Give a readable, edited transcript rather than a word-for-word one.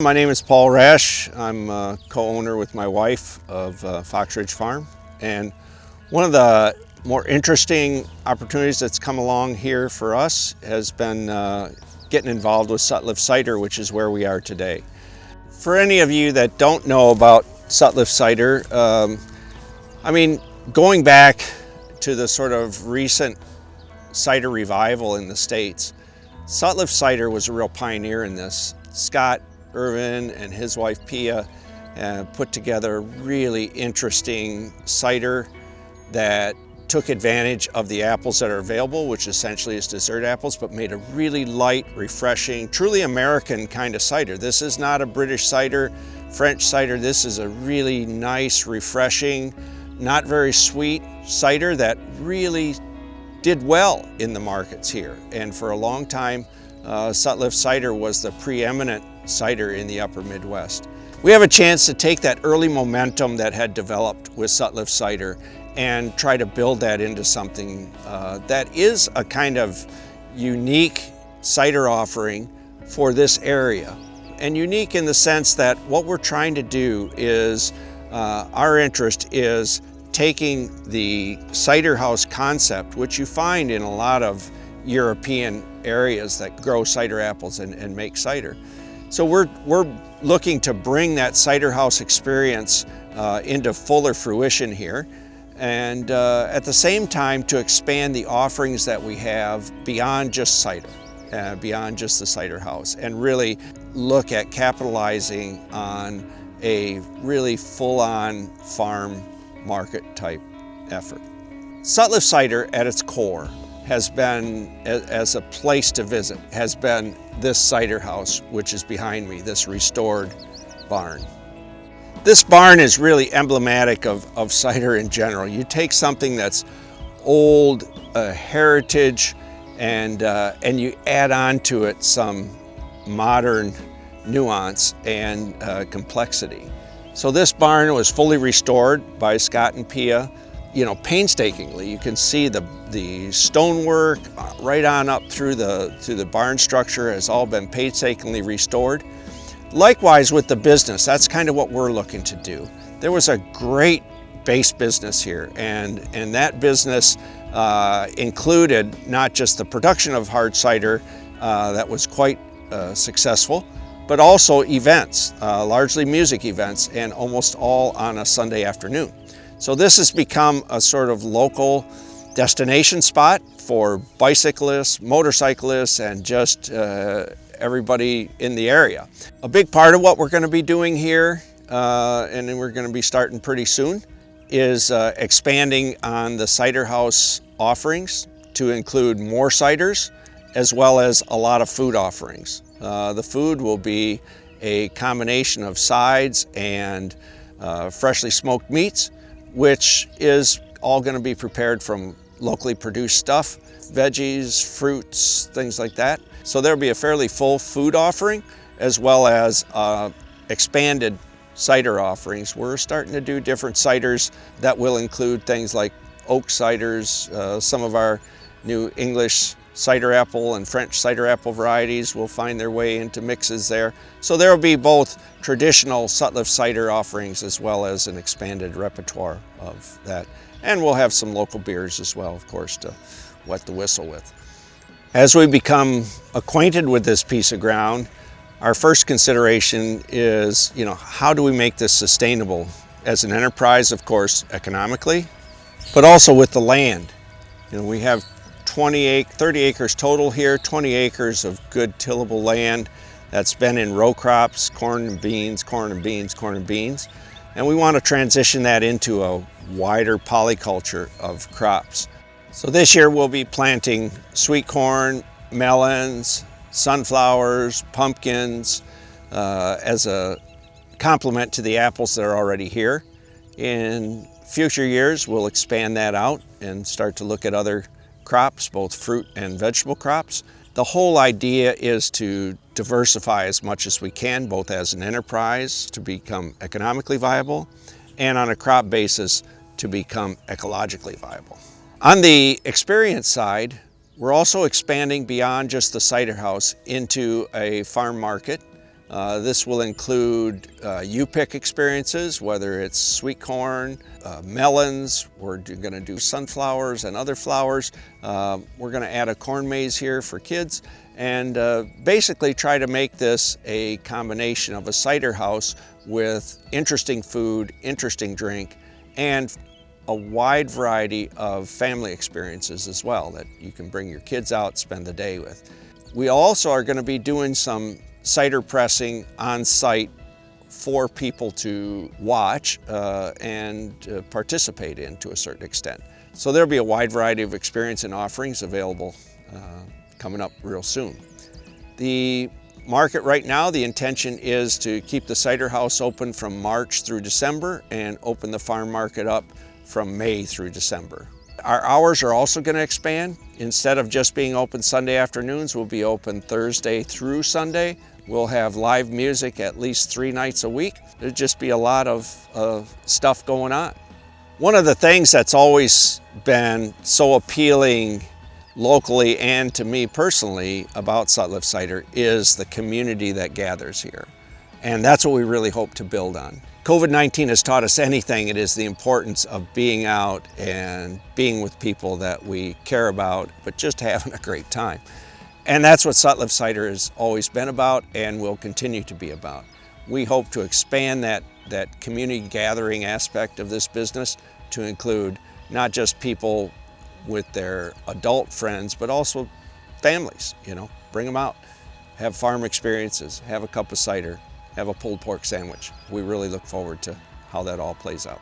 My name is Paul Rasch. I'm a co-owner with my wife of Fox Ridge Farm, and one of the more interesting opportunities that's come along here for us has been getting involved with Sutliff Cider, which is where we are today. For any of you that don't know about Sutliff Cider, going back to the sort of recent cider revival in the States, Sutliff Cider was a real pioneer in this. Scott Irvin and his wife Pia put together a really interesting cider that took advantage of the apples that are available, which essentially is dessert apples, but made a really light, refreshing, truly American kind of cider. This is not a British cider, French cider. This is a really nice, refreshing, not very sweet cider that really did well in the markets here. And for a long time, Sutliff Cider was the preeminent cider in the upper Midwest. We have a chance to take that early momentum that had developed with Sutliff Cider and try to build that into something that is a kind of unique cider offering for this area. And unique in the sense that what we're trying to do is, our interest is taking the cider house concept, which you find in a lot of European areas that grow cider apples and make cider. So we're looking to bring that cider house experience into fuller fruition here, and at the same time to expand the offerings that we have beyond just cider, beyond just the cider house, and really look at capitalizing on a really full-on farm market type effort. Sutliff Cider at its core has been, as a place to visit, has been this cider house, which is behind me, this restored barn. This barn is really emblematic of cider in general. You take something that's old, heritage, and you add on to it some modern nuance and complexity. So this barn was fully restored by Scott and Pia, painstakingly. You can see the stonework right on up through the barn structure has all been painstakingly restored. Likewise with the business, that's kind of what we're looking to do. There was a great base business here, and that business included not just the production of hard cider that was quite successful, but also events, largely music events, and almost all on a Sunday afternoon. So this has become a sort of local destination spot for bicyclists, motorcyclists, and just everybody in the area. A big part of what we're going to be doing here, and then we're going to be starting pretty soon, is expanding on the cider house offerings to include more ciders, as well as a lot of food offerings. The food will be a combination of sides and freshly smoked meats, which is all going to be prepared from locally produced stuff, veggies, fruits, things like that. So there'll be a fairly full food offering, as well as expanded cider offerings. We're starting to do different ciders that will include things like oak ciders. Some of our new English cider apple and French cider apple varieties will find their way into mixes there. So there will be both traditional Sutliff cider offerings as well as an expanded repertoire of that. And we'll have some local beers as well, of course, to wet the whistle with. As we become acquainted with this piece of ground, our first consideration is, how do we make this sustainable as an enterprise, of course, economically, but also with the land. We have 30 acres total here, 20 acres of good tillable land that's been in row crops, corn and beans, corn and beans, corn and beans. And we want to transition that into a wider polyculture of crops. So this year we'll be planting sweet corn, melons, sunflowers, pumpkins, as a complement to the apples that are already here. In future years, we'll expand that out and start to look at other crops, both fruit and vegetable crops. The whole idea is to diversify as much as we can, both as an enterprise to become economically viable and on a crop basis to become ecologically viable. On the experience side, we're also expanding beyond just the cider house into a farm market This will include you-pick experiences, whether it's sweet corn, melons. We're going to do sunflowers and other flowers. We're going to add a corn maze here for kids, and basically try to make this a combination of a cider house with interesting food, interesting drink, and a wide variety of family experiences as well that you can bring your kids out, spend the day with. We also are going to be doing some cider pressing on site for people to watch and participate in to a certain extent. So there'll be a wide variety of experience and offerings available coming up real soon. The market right now, the intention is to keep the cider house open from March through December and open the farm market up from May through December. Our hours are also going to expand. Instead of just being open Sunday afternoons, we'll be open Thursday through Sunday. We'll have live music at least 3 nights a week. There'll just be a lot of stuff going on. One of the things that's always been so appealing locally and to me personally about Sutliff Cider is the community that gathers here. And that's what we really hope to build on. COVID-19 has taught us anything, it is the importance of being out and being with people that we care about, but just having a great time. And that's what Sutliff Cider has always been about and will continue to be about. We hope to expand that community gathering aspect of this business to include not just people with their adult friends, but also families, bring them out, have farm experiences, have a cup of cider, have a pulled pork sandwich. We really look forward to how that all plays out.